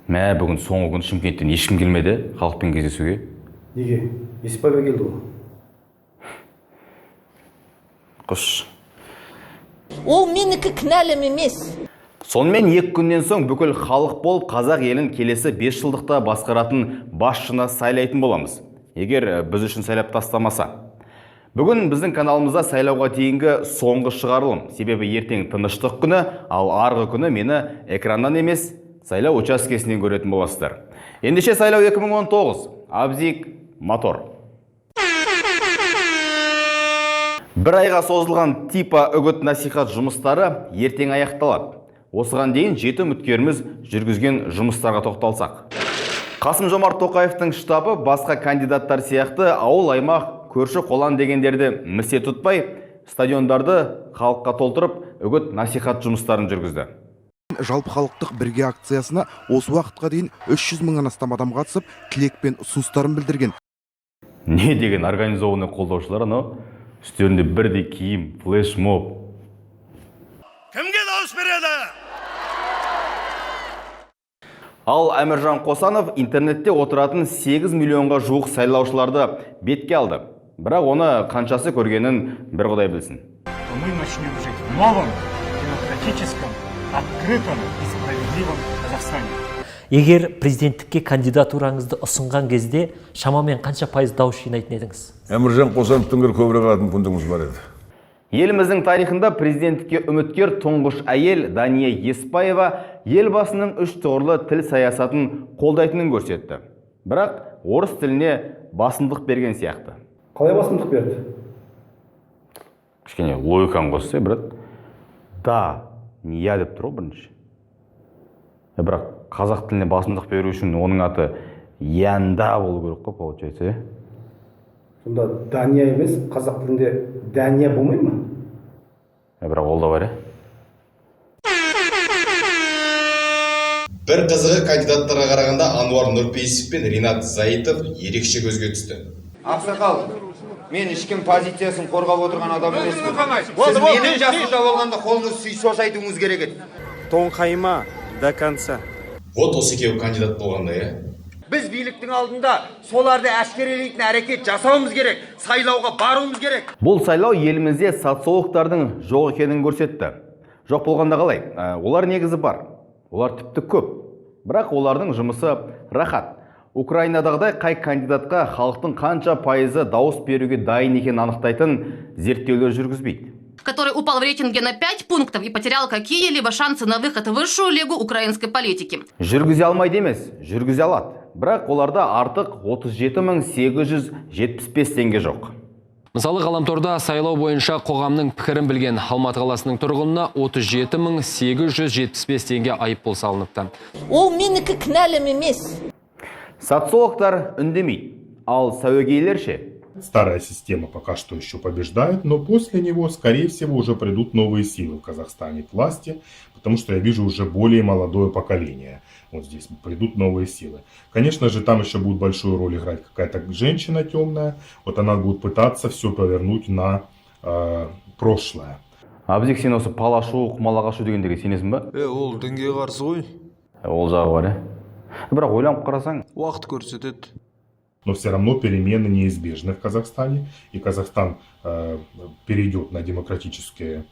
Бүгін соңғы күн Шымкенттен ешкім келмеді халықпен кездесуге. Неге? Еспаева келді ғой. Құш. Ол менікі кінәлім емес. Сонымен 2 күннен соң бүкіл халық болып қазақ елін келесі 5 жылдықта басқаратын басшыны сайлайтын боламыз. Егер біз үшін сайлап тастамаса. Бүгін біздің каналымызда сайлауға дейінгі соңғы шығарылым. Себебі ертең тыныштық күні, ал арғы күні мені экраннан емес, сайлау учаскесінен көретін боласыздар. Ендеше сайлау 2019. Абзик мотор. Бір айға созылған типа үгіт насихат жұмыстары ертең аяқталады. Осыған дейін 7 үміткеріміз жүргізген жұмыстарға тоқталсақ. Қасым-Жомарт Тоқаевтың штабы басқа кандидаттар сияқты ауыл аймақ көрші қолан дегендерді місе тұтпай, стадиондарды халыққа толтырып, үгіт насихат жұмыстарын жүргізді. Жалпы халықтық бірге акциясына осы уақытқа дейін 300 мыңнан астам адам қатысып, тілек пен ұсыныстарын білдірген. Не деген организованный қолдаушылар, үстерінде бірдей киім, флешмоб. Кімге дауыс береді? Ал Әміржан Қосанов интернетте отыратын 8 миллионға жуық сайлаушыларды бетке алды. Бірақ оны қаншасы көргенін бір Құдай білсін. Мы начнем жить в новом, демократическом, открытом и справедливом Казахстане. Егер президенттікке кандидатураңызды ұсынған кезде шамамен қанша пайыз дауыс жинайтын едіңіз? Әміржан Қосановтың көбірек алатын күндігіміз бар еді. Еліміздің тарихында президенттікке үміткер тұңғыш әйел Дания Еспаева елбасының 3 тұғырлы тіл саясатын қолдайтынын көрсетті. Бірақ орыс тіліне басымдық берген сияқты. Қалай басымдық берді? Кішкене логиканы қосса, брат. Да, не я деп тұр бірінші. Бірақ қазақ тіліне басымдық беру үшін оның аты янда болу керек қой, получается. Сонда Дания емес, қазақ тілінде Дания болмай ма? Бірақ ол да бар, Бір қызығы кандидаттарға қарағанда Ануар Нұрпейісов пен Ринат Заитов ерекше көзге түсті. Ақсақал, мен ешкім позициясын қорғап отырған адам емеспін. Сіз менің жасымда болғанда қолыңыз шошайтуыңыз керек еді. Тоңқайма до конца. Вот осы екеуі кандидат болғанда, Біз биліктің алдында соларды әшкерелейтін әрекет жасауымыз керек, сайлауға баруымыз керек. Бұл сайлау елімізде социологтардың жоқ екенін көрсетті. Жоқ болғанда қалай? Олар негізі бар. Олар тіпті көп. Бірақ олардың жұмысы рахат. Украинадағыдай қай кандидатқа халықтың қанша пайызы дауыс беруге дайын екенін анықтайтын зерттеулер жүргізбейді. Который упал в рейтинге на 5 пунктов и потерял какие-либо шансы на выход в высшую лигу украинской политики. Жүргізе алмайды емес, жүргізе алады. Бірақ оларда артық 37.875 теңге жоқ. Мысалы, ғаламторда сайлау бойынша қоғамның пікірін білген Алматы қаласының тұрғынына 37.875 теңге айыппұл салыныпты. Ол менікі кінәлім емес. Социологтар үндемейді, ал сәуегейлер ше? Старая система пока что еще побеждает, но после него, скорее всего, уже придут новые силы в Казахстане к власти, потому что я вижу уже более молодое поколение. Вот здесь придут новые силы. Конечно же, там еще будет большую роль играть какая-то женщина темная. Вот она будет пытаться все повернуть на прошлое. Абзик, сен осы палашу, құмалағашу дегендерге сенесің ба? Ол дінге қарсы ғой. Ол жағы бар, Бірақ ойланып қарасаң, уақыт көрсетеді. Но все равно перемены неизбежны в Казахстане, и Казахстан перейдет на демократические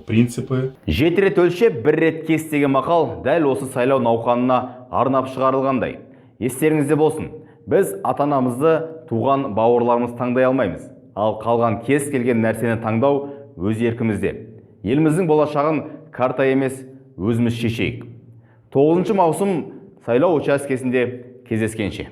принципы. 7 рет өлшеп, 1 рет кес деген мақал дәл осы сайлау науқанына арнап шығарылғандай. Естеріңізде болсын, біз ата-анамызды туған бауырларымыз таңдай алмаймыз, ал қалған кез келген нәрсені таңдау өз еркімізде. Еліміздің болашағын карта емес, өзіміз шешейік. 9 маусым сайлау учаскесінде кездескенше.